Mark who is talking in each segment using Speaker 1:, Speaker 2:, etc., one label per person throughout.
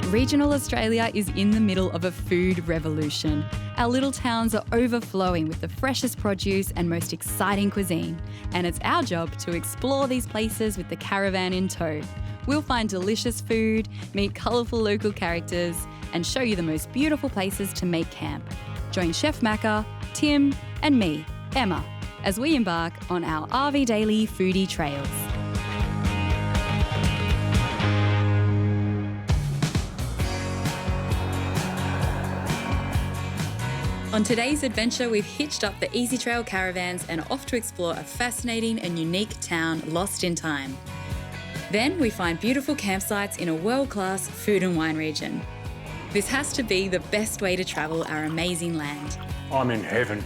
Speaker 1: Regional Australia is in the middle of a food revolution. Our little towns are overflowing with the freshest produce and most exciting cuisine. And it's our job to explore these places with the caravan in tow. We'll find delicious food, meet colourful local characters, and show you the most beautiful places to make camp. Join Chef Macca, Tim, and me, Emma, as we embark on our RV Daily Foodie Trails. On today's adventure, we've hitched up the Easy Trail caravans and are off to explore a fascinating and unique town lost in time. Then we find beautiful campsites in a world-class food and wine region. This has to be the best way to travel our amazing land.
Speaker 2: I'm in heaven.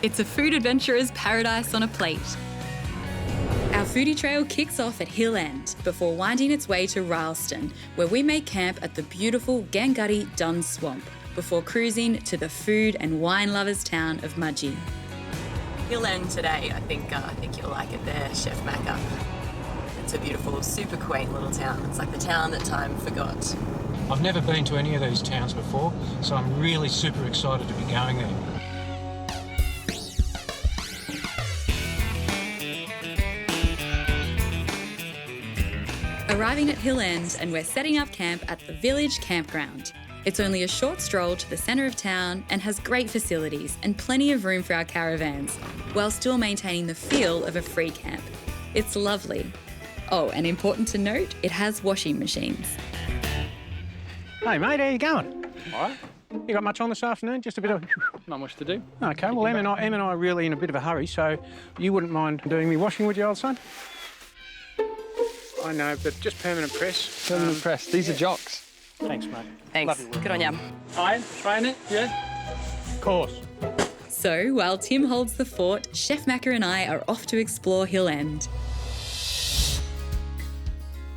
Speaker 1: It's a food adventurer's paradise on a plate. Our foodie trail kicks off at Hill End before winding its way to Ralston, where we make camp at the beautiful Gangutty Dun Swamp before cruising to the food and wine lovers town of Mudgee.
Speaker 3: Hill End today, I think you'll like it there, Chef Macca. It's a beautiful, super quaint little town. It's like the town that time forgot.
Speaker 2: I've never been to any of these towns before, so I'm really super excited to be going there.
Speaker 1: Arriving at Hill End, and we're setting up camp at the village campground. It's only a short stroll to the centre of town and has great facilities and plenty of room for our caravans, while still maintaining the feel of a free camp. It's lovely. Oh, and important to note, it has washing machines.
Speaker 2: Hey mate, how you going? All right. You got much on this afternoon? Just a bit of...
Speaker 4: Not much to do.
Speaker 2: OK, well, Em and I are really in a bit of a hurry, so you wouldn't mind doing me washing, would you, old son? I know, but just permanent press.
Speaker 4: Permanent press. These are jocks.
Speaker 2: Thanks, mate.
Speaker 3: Thanks. Good on ya.
Speaker 4: Iron? Trying it? Yeah?
Speaker 2: Of course.
Speaker 1: So, while Tim holds the fort, Chef Macca and I are off to explore Hill End.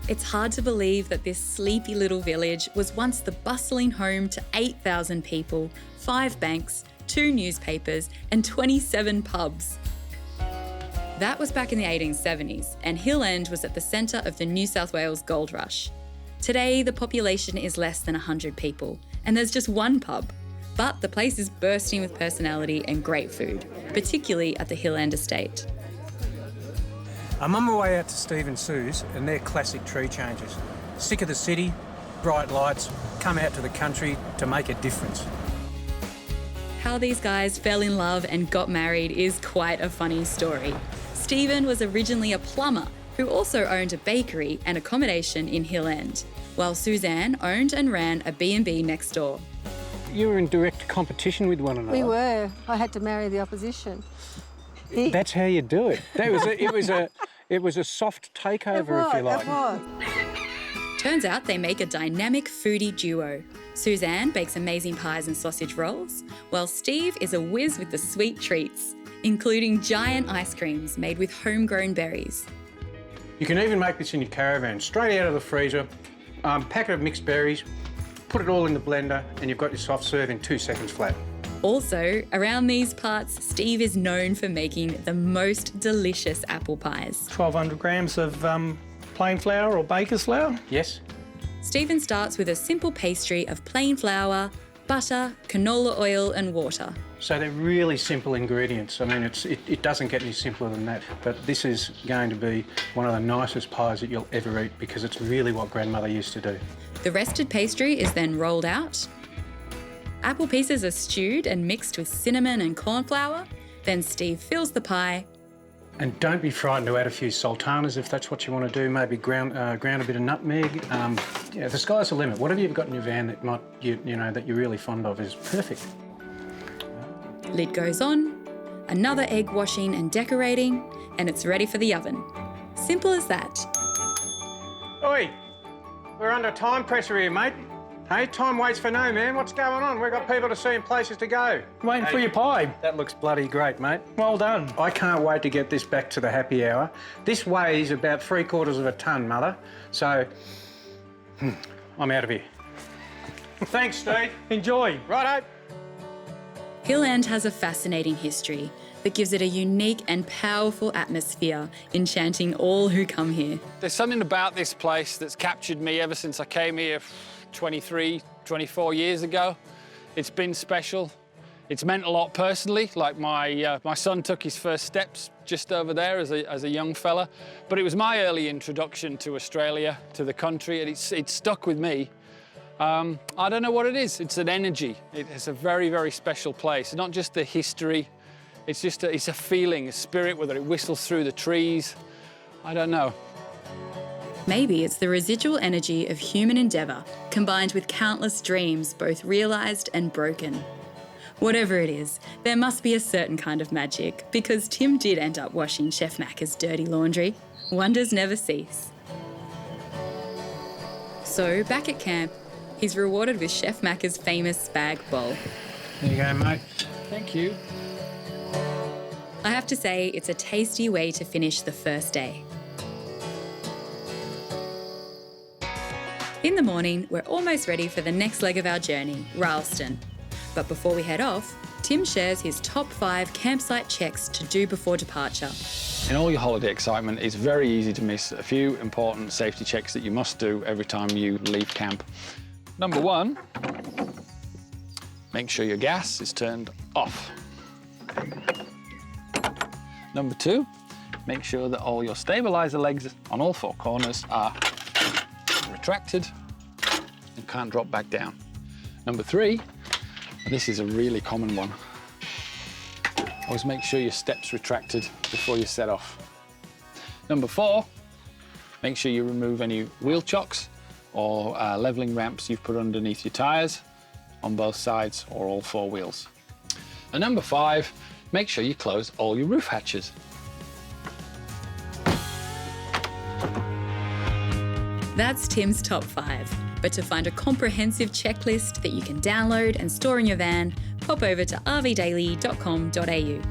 Speaker 1: It's hard to believe that this sleepy little village was once the bustling home to 8,000 people, 5 banks, 2 newspapers, and 27 pubs. That was back in the 1870s, and Hill End was at the centre of the New South Wales gold rush. Today, the population is less than 100 people, and there's just one pub. But the place is bursting with personality and great food, particularly at the Hill End estate.
Speaker 2: I'm on my way out to Steve and Sue's and their classic tree changes. Sick of the city, bright lights, come out to the country to make a difference.
Speaker 1: How these guys fell in love and got married is quite a funny story. Stephen was originally a plumber who also owned a bakery and accommodation in Hill End, while Suzanne owned and ran a B&B next door.
Speaker 2: You were in direct competition with one another.
Speaker 5: We were. I had to marry the opposition.
Speaker 2: That's how you do it. It was a soft takeover, if you like.
Speaker 5: It was.
Speaker 1: Turns out they make a dynamic foodie duo. Suzanne bakes amazing pies and sausage rolls, while Steve is a whiz with the sweet treats, including giant ice creams made with homegrown berries.
Speaker 2: You can even make this in your caravan, straight out of the freezer, packet of mixed berries, put it all in the blender, and you've got your soft serve in 2 seconds flat.
Speaker 1: Also, around these parts, Steve is known for making the most delicious apple pies.
Speaker 6: 1,200 grams of plain flour or baker's flour.
Speaker 2: Yes?
Speaker 1: Stephen starts with a simple pastry of plain flour, butter, canola oil and water.
Speaker 2: So they're really simple ingredients. I mean, it doesn't get any simpler than that. But this is going to be one of the nicest pies that you'll ever eat because it's really what Grandmother used to do.
Speaker 1: The rested pastry is then rolled out. Apple pieces are stewed and mixed with cinnamon and corn flour. Then Steve fills the pie.
Speaker 2: And don't be frightened to add a few sultanas if that's what you want to do. Maybe ground a bit of nutmeg. Yeah, the sky's the limit. Whatever you've got in your van that that you're really fond of is perfect.
Speaker 1: Lid goes on, another egg washing and decorating, and it's ready for the oven. Simple as that.
Speaker 2: Oi, we're under time pressure here, mate. Hey, time waits for no man. What's going on? We've got people to see and places to go.
Speaker 6: Waiting for your pie.
Speaker 2: That looks bloody great, mate.
Speaker 6: Well done.
Speaker 2: I can't wait to get this back to the happy hour. This weighs about 3/4 of a tonne, Mother. So, I'm out of here. Thanks, Steve.
Speaker 6: Enjoy.
Speaker 2: Righto.
Speaker 1: Hill End has a fascinating history. that gives it a unique and powerful atmosphere, enchanting all who come here.
Speaker 4: There's something about this place that's captured me ever since I came here 23, 24 years ago. It's been special. It's meant a lot personally, like my son took his first steps just over there as a young fella. But it was my early introduction to Australia, to the country, and it's stuck with me. I don't know what it is. It's an energy. It's a very, very special place. It's not just the history. It's just it's a feeling, a spirit, whether it whistles through the trees. I don't know.
Speaker 1: Maybe it's the residual energy of human endeavour combined with countless dreams, both realised and broken. Whatever it is, there must be a certain kind of magic, because Tim did end up washing Chef Macca's dirty laundry. Wonders never cease. So, back at camp, he's rewarded with Chef Macca's famous spag bowl.
Speaker 2: There you go, mate.
Speaker 4: Thank you.
Speaker 1: I have to say, it's a tasty way to finish the first day. In the morning, we're almost ready for the next leg of our journey, Ralston. But before we head off, Tim shares his top 5 campsite checks to do before departure.
Speaker 4: In all your holiday excitement, it's very easy to miss a few important safety checks that you must do every time you leave camp. Number 1, make sure your gas is turned off. Number 2, make sure that all your stabiliser legs on all 4 corners are retracted and can't drop back down. Number 3, and this is a really common one, always make sure your steps retracted before you set off. Number 4, make sure you remove any wheel chocks or levelling ramps you've put underneath your tyres on both sides or all 4 wheels. And number 5, make sure you close all your roof hatches.
Speaker 1: That's Tim's top 5. But to find a comprehensive checklist that you can download and store in your van, pop over to rvdaily.com.au.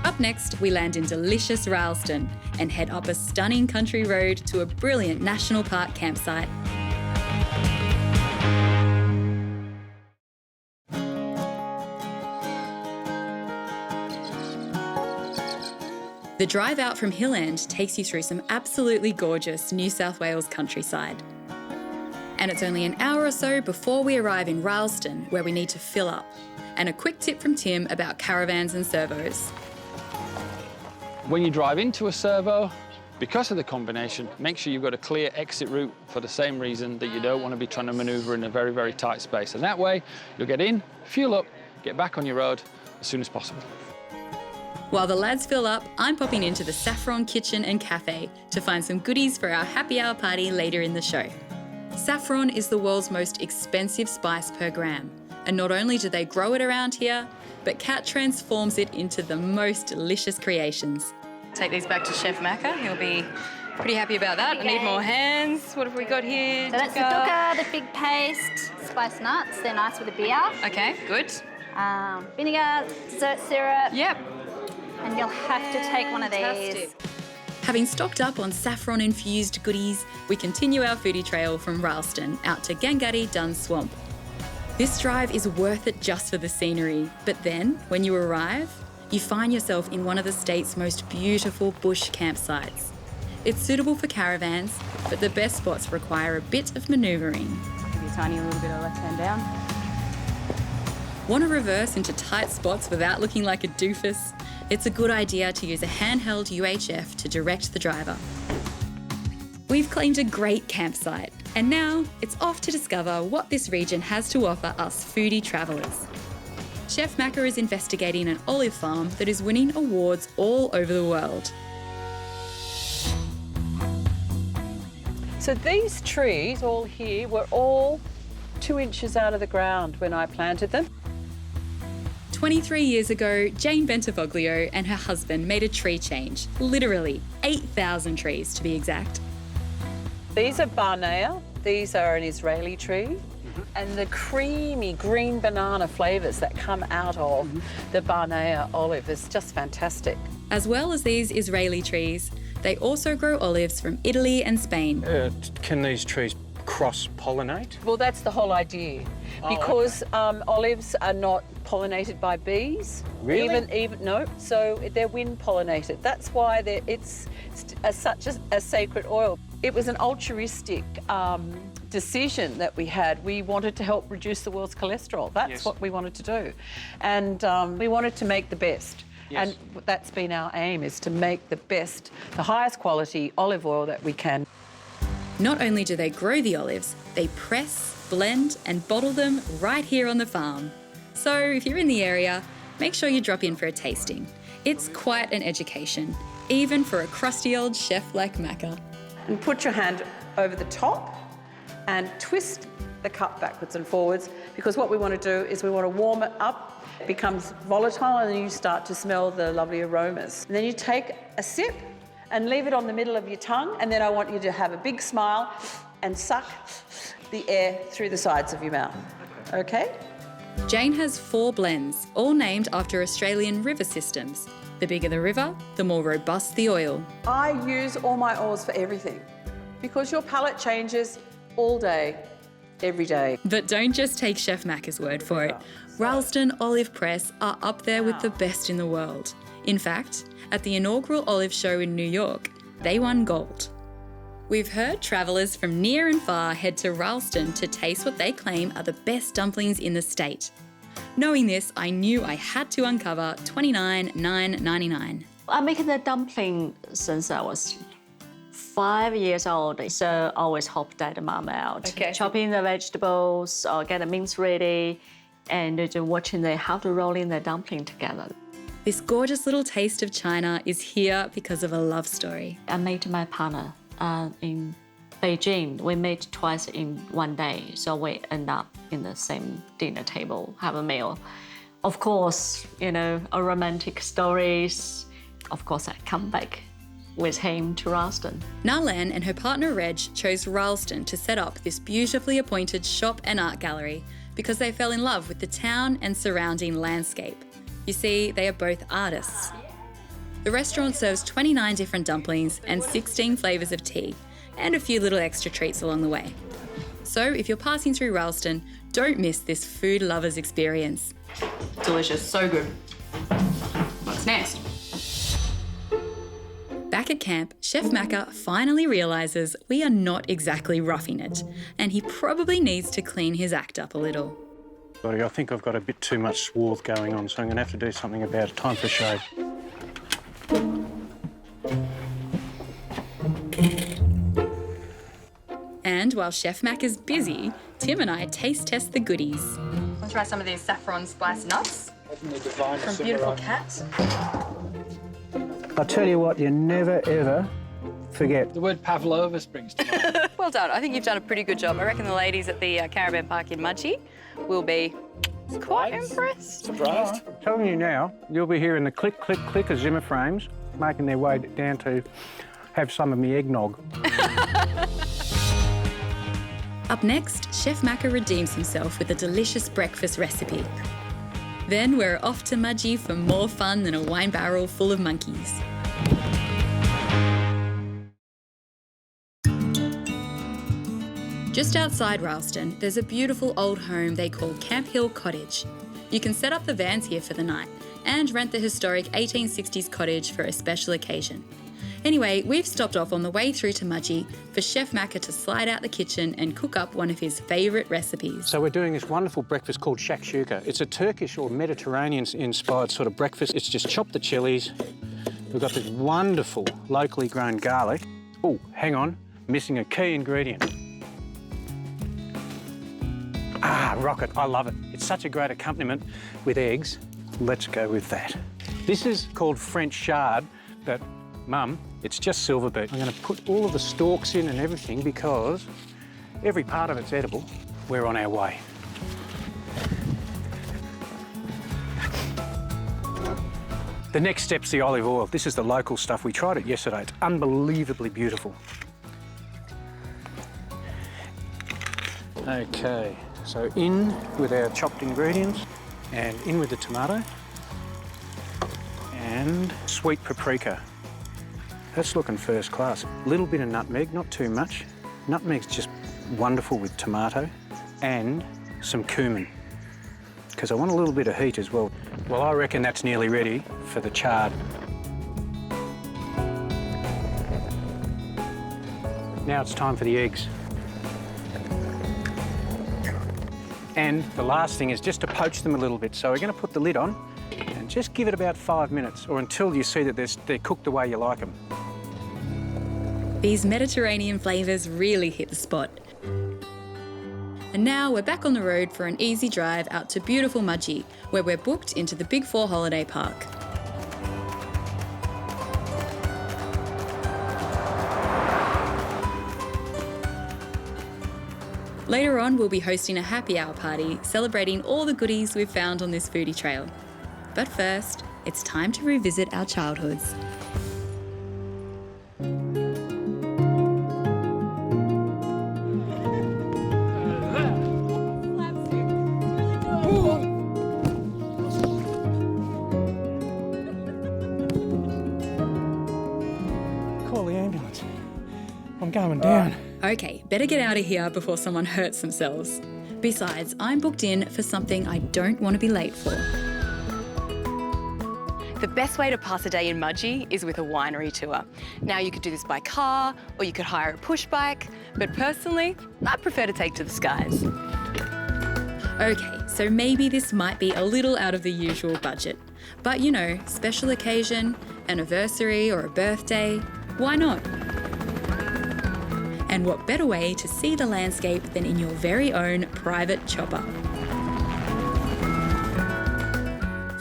Speaker 1: Up next, we land in delicious Ralston and head up a stunning country road to a brilliant national park campsite. The drive out from Hill End takes you through some absolutely gorgeous New South Wales countryside. And it's only an hour or so before we arrive in Ralston, where we need to fill up. And a quick tip from Tim about caravans and servos.
Speaker 4: When you drive into a servo, because of the combination, make sure you've got a clear exit route for the same reason that you don't want to be trying to manoeuvre in a very, very tight space. And that way, you'll get in, fuel up, get back on your road as soon as possible.
Speaker 1: While the lads fill up, I'm popping into the Saffron Kitchen and Cafe to find some goodies for our happy hour party later in the show. Saffron is the world's most expensive spice per gram, and not only do they grow it around here, but Kat transforms it into the most delicious creations.
Speaker 3: Take these back to Chef Macca. He'll be pretty happy about that.
Speaker 7: Okay.
Speaker 3: I need more hands. What have we got here?
Speaker 7: So that's the dukkha, the fig paste, spiced nuts. They're nice with a beer.
Speaker 3: Okay, good.
Speaker 7: Vinegar, dessert syrup.
Speaker 3: Yep.
Speaker 7: And you'll have to take one of these.
Speaker 3: Fantastic.
Speaker 1: Having stocked up on saffron-infused goodies, we continue our foodie trail from Ralston out to Gangari Dun Swamp. This drive is worth it just for the scenery, but then, when you arrive, you find yourself in one of the state's most beautiful bush campsites. It's suitable for caravans, but the best spots require a bit of manoeuvring.
Speaker 3: Give you a tiny little bit of left hand down.
Speaker 1: Want to reverse into tight spots without looking like a doofus? It's a good idea to use a handheld UHF to direct the driver. We've claimed a great campsite, and now it's off to discover what this region has to offer us foodie travellers. Chef Macca is investigating an olive farm that is winning awards all over the world.
Speaker 8: So these trees all here were all 2 inches out of the ground when I planted them.
Speaker 1: 23 years ago, Jane Bentivoglio and her husband made a tree change, literally 8,000 trees to be exact.
Speaker 8: These are Barnea. These are an Israeli tree. And the creamy green banana flavours that come out of the Barnea olive is just fantastic.
Speaker 1: As well as these Israeli trees, they also grow olives from Italy and Spain.
Speaker 2: Can these trees cross-pollinate?
Speaker 8: Well, that's the whole idea. Because olives are not pollinated by bees.
Speaker 2: Really?
Speaker 8: Even no. So they're wind pollinated. That's why it's such a sacred oil. It was an altruistic decision that we had. We wanted to help reduce the world's cholesterol. That's what we wanted to do, and we wanted to make the best.
Speaker 2: Yes.
Speaker 8: And that's been our aim, is to make the best, the highest quality olive oil that we can.
Speaker 1: Not only do they grow the olives, they press, blend and bottle them right here on the farm. So if you're in the area, make sure you drop in for a tasting. It's quite an education, even for a crusty old chef like Macca.
Speaker 8: And put your hand over the top and twist the cup backwards and forwards, because what we want to do is we want to warm it up. It becomes volatile and then you start to smell the lovely aromas. And then you take a sip and leave it on the middle of your tongue, and then I want you to have a big smile and suck the air through the sides of your mouth. Okay?
Speaker 1: Jane has 4 blends, all named after Australian river systems. The bigger the river, the more robust the oil.
Speaker 8: I use all my oils for everything, because your palate changes all day, every day.
Speaker 1: But don't just take Chef Macca's word for it. Ralston Olive Press are up there with the best in the world. In fact, at the inaugural olive show in New York, they won gold. We've heard travellers from near and far head to Ralston to taste what they claim are the best dumplings in the state. Knowing this, I knew I had to uncover $29,999.
Speaker 9: I'm making the dumpling since I was 5 years old, so I always help Dad Mom out.
Speaker 1: Okay.
Speaker 9: Chopping the vegetables, or get the mince ready, and just watching how to roll in the dumpling together.
Speaker 1: This gorgeous little taste of China is here because of a love story.
Speaker 9: I met my partner in Beijing. We met twice in one day, so we end up in the same dinner table, have a meal. Of course, a romantic stories. Of course, I come back with him to Ralston.
Speaker 1: Nalan and her partner Reg chose Ralston to set up this beautifully appointed shop and art gallery because they fell in love with the town and surrounding landscape. You see, they are both artists. The restaurant serves 29 different dumplings and 16 flavours of tea, and a few little extra treats along the way. So if you're passing through Ralston, don't miss this food lover's experience.
Speaker 3: Delicious, so good. What's next?
Speaker 1: Back at camp, Chef Macca finally realises we are not exactly roughing it, and he probably needs to clean his act up a little.
Speaker 2: I think I've got a bit too much swarth going on, so I'm going to have to do something about it. Time for a shave.
Speaker 1: And while Chef Mac is busy, Tim and I taste test the goodies.
Speaker 3: Let's try some of these saffron spice nuts from Beautiful Cat.
Speaker 2: I'll tell you what, you never, ever forget.
Speaker 4: The word pavlova springs to mind.
Speaker 3: Well done. I think you've done a pretty good job. I reckon the ladies at the caravan park in Mudgee will be quite impressed.
Speaker 4: Surprised?
Speaker 2: I'm telling you now, you'll be hearing the click, click, click of Zimmer frames making their way down to have some of me eggnog.
Speaker 1: Up next, Chef Macca redeems himself with a delicious breakfast recipe. Then we're off to Mudgee for more fun than a wine barrel full of monkeys. Just outside Ralston, there's a beautiful old home they call Camp Hill Cottage. You can set up the vans here for the night and rent the historic 1860s cottage for a special occasion. Anyway, we've stopped off on the way through to Mudgee for Chef Macca to slide out the kitchen and cook up one of his favourite recipes.
Speaker 2: So we're doing this wonderful breakfast called shakshuka. It's a Turkish or Mediterranean-inspired sort of breakfast. It's just chop the chilies. We've got this wonderful locally grown garlic. Oh, hang on, missing a key ingredient. Ah, rocket, I love it. It's such a great accompaniment with eggs. Let's go with that. This is called French chard, but Mum, it's just silver beet. I'm going to put all of the stalks in and everything because every part of it's edible. We're on our way. The next step's the olive oil. This is the local stuff. We tried it yesterday. It's unbelievably beautiful. Okay, so in with our chopped ingredients and in with the tomato and sweet paprika. That's looking first class. A little bit of nutmeg, not too much. Nutmeg's just wonderful with tomato and some cumin, because I want a little bit of heat as well. Well, I reckon that's nearly ready for the chard. Now it's time for the eggs. And the last thing is just to poach them a little bit. So we're going to put the lid on and just give it about 5 minutes, or until you see that they're cooked the way you like them.
Speaker 1: These Mediterranean flavours really hit the spot. And now we're back on the road for an easy drive out to beautiful Mudgee, where we're booked into the Big 4 holiday park. Later on, we'll be hosting a happy hour party celebrating all the goodies we've found on this foodie trail. But first, it's time to revisit our childhoods.
Speaker 6: Call the ambulance. I'm going down.
Speaker 1: Okay, better get out of here before someone hurts themselves. Besides, I'm booked in for something I don't want to be late for.
Speaker 3: The best way to pass a day in Mudgee is with a winery tour. Now, you could do this by car, or you could hire a push bike, but personally, I prefer to take to the skies.
Speaker 1: Okay, so maybe this might be a little out of the usual budget. But you know, special occasion, anniversary or a birthday, why not? And what better way to see the landscape than in your very own private chopper?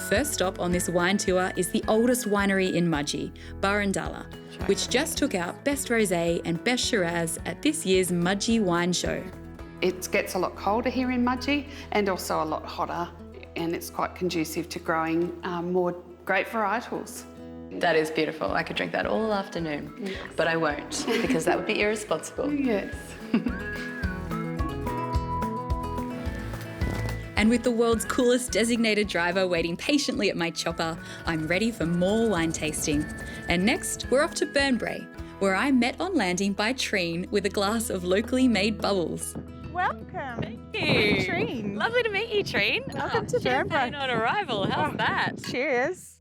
Speaker 1: First stop on this wine tour is the oldest winery in Mudgee, Burundalla, which just took out Best Rosé and Best Shiraz at this year's Mudgee Wine Show.
Speaker 10: It gets a lot colder here in Mudgee and also a lot hotter, and it's quite conducive to growing more grape varietals.
Speaker 3: That is beautiful. I could drink that all afternoon, yes. But I won't, because that would be irresponsible.
Speaker 10: Yes.
Speaker 1: And with the world's coolest designated driver waiting patiently at my chopper, I'm ready for more wine tasting. And next, we're off to Burnbrae, where I met on landing by Treen with a glass of locally made bubbles.
Speaker 11: Welcome.
Speaker 3: Thank you.
Speaker 11: Treen.
Speaker 3: Lovely to meet you, Treen.
Speaker 11: Welcome to Burnbrae.
Speaker 3: Champagne on arrival. How's that?
Speaker 11: Cheers.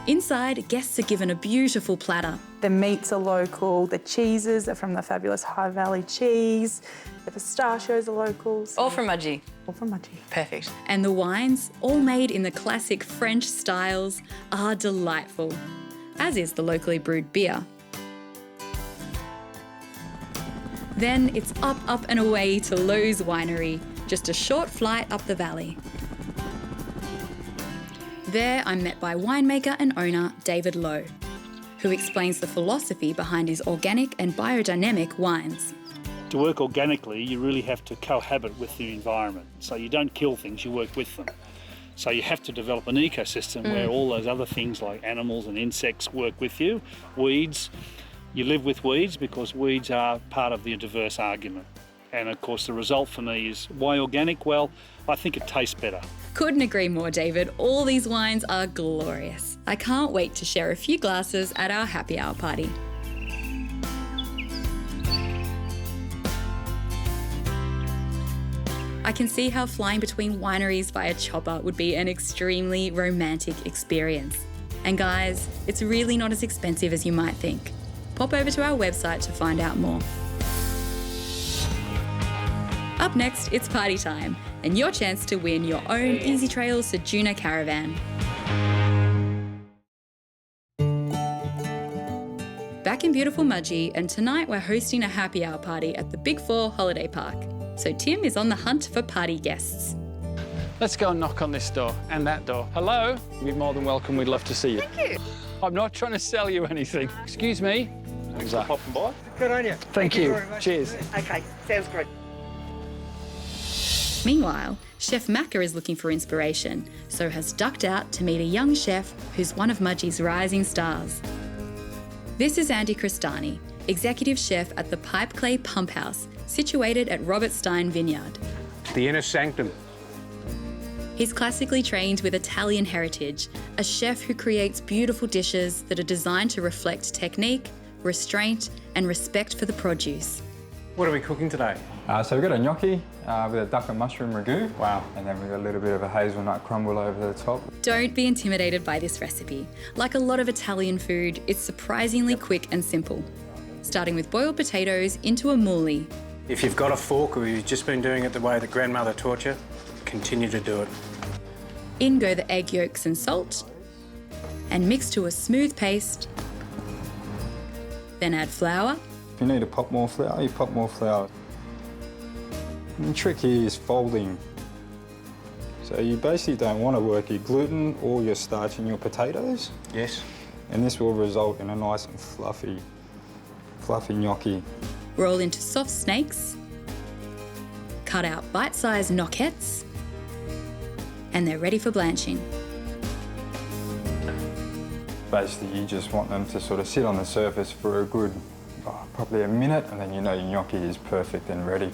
Speaker 1: Inside, guests are given a beautiful platter.
Speaker 11: The meats are local, the cheeses are from the fabulous High Valley cheese, the pistachios are locals.
Speaker 3: All from Mudgee.
Speaker 11: All from Mudgee.
Speaker 3: Perfect.
Speaker 1: And the wines, all made in the classic French styles, are delightful, as is the locally brewed beer. Then it's up, up and away to Lowe's Winery, just a short flight up the valley. There, I'm met by winemaker and owner David Lowe, who explains the philosophy behind his organic and biodynamic wines.
Speaker 12: To work organically, you really have to cohabit with the environment. So you don't kill things, you work with them. So you have to develop an ecosystem where all those other things like animals and insects work with you. Weeds, you live with weeds because weeds are part of the diverse argument. And of course the result for me is, why organic? Well, I think it tastes better.
Speaker 1: Couldn't agree more, David. All these wines are glorious. I can't wait to share a few glasses at our happy hour party. I can see how flying between wineries via chopper would be an extremely romantic experience. And guys, it's really not as expensive as you might think. Pop over to our website to find out more. Up next, it's party time and your chance to win your own Easy Trail Sejuna caravan. Back in beautiful Mudgee, and tonight we're hosting a happy hour party at the Big 4 holiday park. So Tim is on the hunt for party guests.
Speaker 4: Let's go and knock on this door and that door. Hello? You're more than welcome. We'd love to see you.
Speaker 3: Thank you.
Speaker 4: I'm not trying to sell you anything. Excuse me.
Speaker 12: Thanks for popping by.
Speaker 6: Good on you.
Speaker 4: Thank you. Cheers.
Speaker 11: Okay, sounds great.
Speaker 1: Meanwhile, Chef Macca is looking for inspiration, so has ducked out to meet a young chef who's one of Mudgee's rising stars. This is Andy Cristani, executive chef at the Pipe Clay Pump House, situated at Robert Stein Vineyard.
Speaker 2: The inner sanctum.
Speaker 1: He's classically trained with Italian heritage, a chef who creates beautiful dishes that are designed to reflect technique, restraint, and respect for the produce.
Speaker 2: What are we cooking today?
Speaker 13: So we've got a gnocchi with a duck and mushroom ragu. Wow. And then we've got a little bit of a hazelnut crumble over the top.
Speaker 1: Don't be intimidated by this recipe. Like a lot of Italian food, it's surprisingly quick and simple. Starting with boiled potatoes into a mouli.
Speaker 2: If you've got a fork or you've just been doing it the way that grandmother taught you, continue to do it.
Speaker 1: In go the egg yolks and salt, and mix to a smooth paste. Then add flour.
Speaker 13: If you need to pop more flour, you pop more flour. And the trick here is folding. So you basically don't want to work your gluten or your starch in your potatoes.
Speaker 2: Yes.
Speaker 13: And this will result in a nice and fluffy gnocchi.
Speaker 1: Roll into soft snakes. Cut out bite-sized gnocchettes. And they're ready for blanching.
Speaker 13: Basically, you just want them to sort of sit on the surface for a good, probably a minute, and then you know your gnocchi is perfect and ready.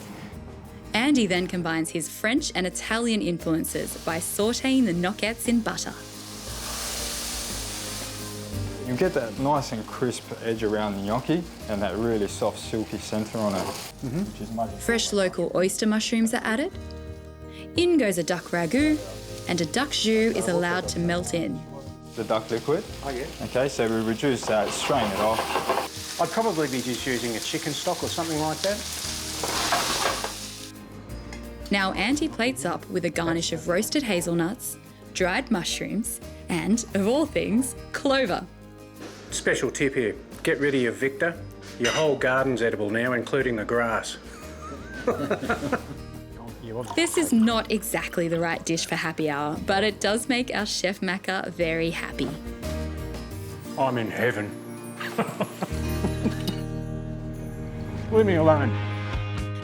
Speaker 1: Andy then combines his French and Italian influences by sautéing the gnocchettes in butter.
Speaker 13: You get that nice and crisp edge around the gnocchi and that really soft, silky centre on it, which is Mudgee.
Speaker 1: Fresh local oyster mushrooms are added. In goes a duck ragu, and a duck jus is allowed to melt in.
Speaker 13: The duck liquid.
Speaker 2: Oh, yeah.
Speaker 13: Okay, so we reduce that, strain it off.
Speaker 2: I'd probably be just using a chicken stock or something like that.
Speaker 1: Now Andy plates up with a garnish of roasted hazelnuts, dried mushrooms, and, of all things, clover.
Speaker 2: Special tip here, get rid of your Victor. Your whole garden's edible now, including the grass.
Speaker 1: This is not exactly the right dish for happy hour, but it does make our Chef Macca very happy.
Speaker 2: I'm in heaven. Leave me alone.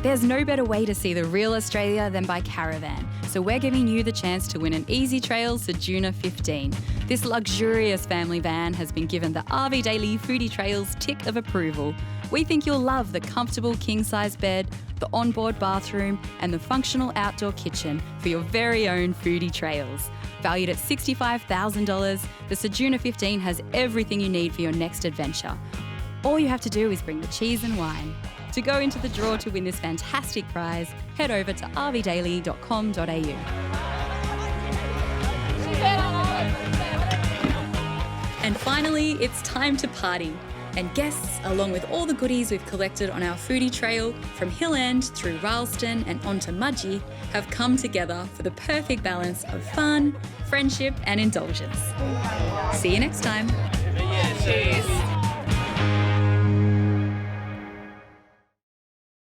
Speaker 1: There's no better way to see the real Australia than by caravan, so we're giving you the chance to win an Easy Trails Sejuna 15. This luxurious family van has been given the RV Daily Foodie Trails tick of approval. We think you'll love the comfortable king-size bed, the onboard bathroom, and the functional outdoor kitchen for your very own Foodie Trails. Valued at $65,000, the Sejuna 15 has everything you need for your next adventure. All you have to do is bring the cheese and wine. To go into the draw to win this fantastic prize, head over to rvdaily.com.au. And finally, it's time to party. And guests, along with all the goodies we've collected on our foodie trail from Hill End through Ralston and onto Mudgee, have come together for the perfect balance of fun, friendship and indulgence. See you next time.
Speaker 3: Cheers.